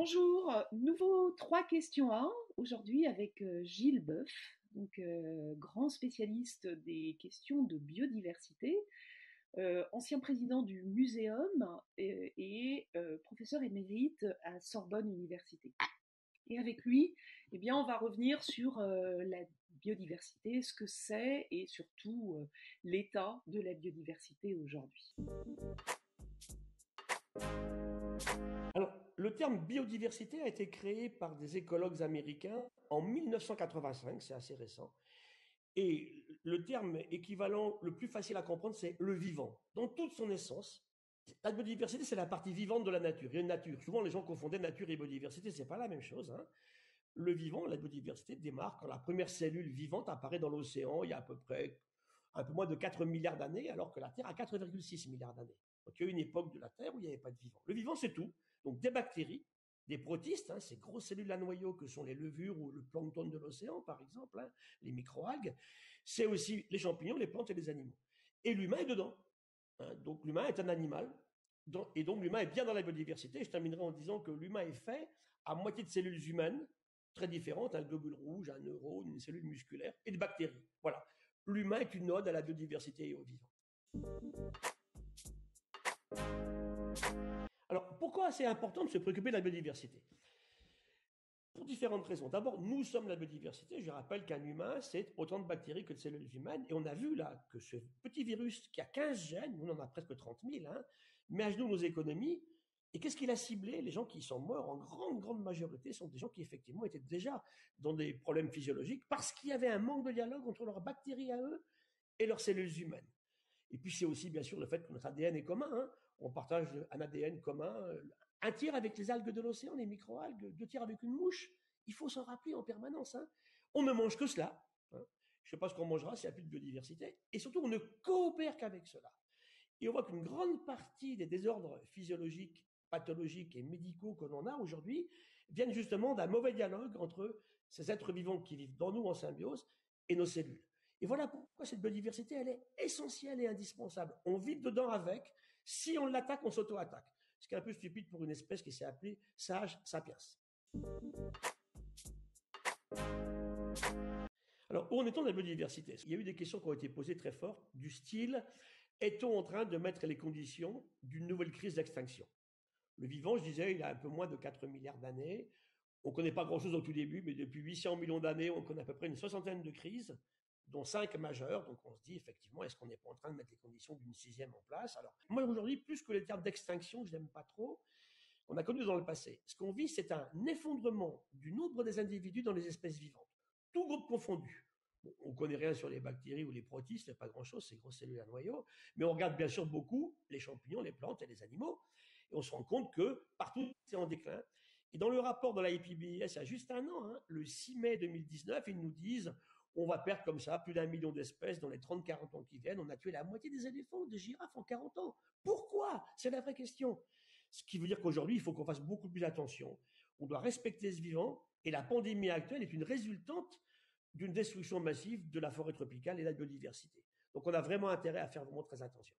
Bonjour, nouveau 3 questions à 1 aujourd'hui avec Gilles Boeuf, donc grand spécialiste des questions de biodiversité, ancien président du Muséum et professeur émérite à Sorbonne Université. Et avec lui, eh bien, on va revenir sur la biodiversité, ce que c'est et surtout l'état de la biodiversité aujourd'hui. Alors, le terme biodiversité a été créé par des écologues américains en 1985, c'est assez récent. Et le terme équivalent le plus facile à comprendre, c'est le vivant. Dans toute son essence, la biodiversité, c'est la partie vivante de la nature. Il y a une nature. Souvent, les gens confondaient nature et biodiversité, c'est pas la même chose, hein. Le vivant, la biodiversité démarre quand la première cellule vivante apparaît dans l'océan il y a à peu près un peu moins de 4 milliards d'années, alors que la Terre a 4,6 milliards d'années. Donc il y a eu une époque de la Terre où il n'y avait pas de vivant. Le vivant, c'est tout. Donc des bactéries, des protistes, hein, ces grosses cellules à noyaux que sont les levures ou le plancton de l'océan, par exemple, hein, les microalgues. C'est aussi les champignons, les plantes et les animaux. Et l'humain est dedans, hein. Donc l'humain est un animal, et donc l'humain est bien dans la biodiversité. Je terminerai en disant que l'humain est fait à moitié de cellules humaines, très différentes, un globule rouge, un neurone, une cellule musculaire, et de bactéries. Voilà. L'humain est une ode à la biodiversité et au vivant. Alors, pourquoi c'est important de se préoccuper de la biodiversité? Pour différentes raisons. D'abord, nous sommes la biodiversité. Je rappelle qu'un humain, c'est autant de bactéries que de cellules humaines. Et on a vu là que ce petit virus qui a 15 gènes, nous on en a presque 30 000, hein, met à genoux nos économies. Et qu'est-ce qu'il a ciblé? Les gens qui sont morts, en grande majorité, sont des gens qui effectivement étaient déjà dans des problèmes physiologiques parce qu'il y avait un manque de dialogue entre leurs bactéries à eux et leurs cellules humaines. Et puis c'est aussi bien sûr le fait que notre ADN est commun, hein. On partage un ADN commun, un tiers avec les algues de l'océan, les microalgues, 2 tiers avec une mouche. Il faut s'en rappeler en permanence, hein. On ne mange que cela, hein. Je ne sais pas ce qu'on mangera s'il n'y a plus de biodiversité. Et surtout, on ne coopère qu'avec cela. Et on voit qu'une grande partie des désordres physiologiques, pathologiques et médicaux que l'on a aujourd'hui viennent justement d'un mauvais dialogue entre ces êtres vivants qui vivent dans nous en symbiose et nos cellules. Et voilà pourquoi cette biodiversité, elle est essentielle et indispensable. On vit dedans avec. Si on l'attaque, on s'auto-attaque. Ce qui est un peu stupide pour une espèce qui s'est appelée Sage sapiens. Alors, où en est-on de la biodiversité? Il y a eu des questions qui ont été posées très fortes, du style, est-on en train de mettre les conditions d'une nouvelle crise d'extinction? Le vivant, je disais, il a un peu moins de 4 milliards d'années. On ne connaît pas grand-chose au tout début, mais depuis 800 millions d'années, on connaît à peu près une soixantaine de crises, dont 5 majeures. Donc on se dit effectivement, est-ce qu'on n'est pas en train de mettre les conditions d'une sixième en place? Alors moi aujourd'hui, plus que les termes d'extinction, je n'aime pas trop, qu'on a connu dans le passé. Ce qu'on vit, c'est un effondrement du nombre des individus dans les espèces vivantes, tout groupe confondu. Bon, on ne connaît rien sur les bactéries ou les protistes, pas grand-chose, ces grosses cellules à noyaux, mais on regarde bien sûr beaucoup les champignons, les plantes et les animaux, et on se rend compte que partout c'est en déclin. Et dans le rapport de la IPBES, il y a juste un an, hein, le 6 mai 2019, ils nous disent on va perdre comme ça plus d'1 million d'espèces dans les 30-40 ans qui viennent. On a tué la moitié des éléphants, des girafes en 40 ans. Pourquoi? C'est la vraie question. Ce qui veut dire qu'aujourd'hui, il faut qu'on fasse beaucoup plus attention. On doit respecter ce vivant, et la pandémie actuelle est une résultante d'une destruction massive de la forêt tropicale et de la biodiversité. Donc on a vraiment intérêt à faire vraiment très attention.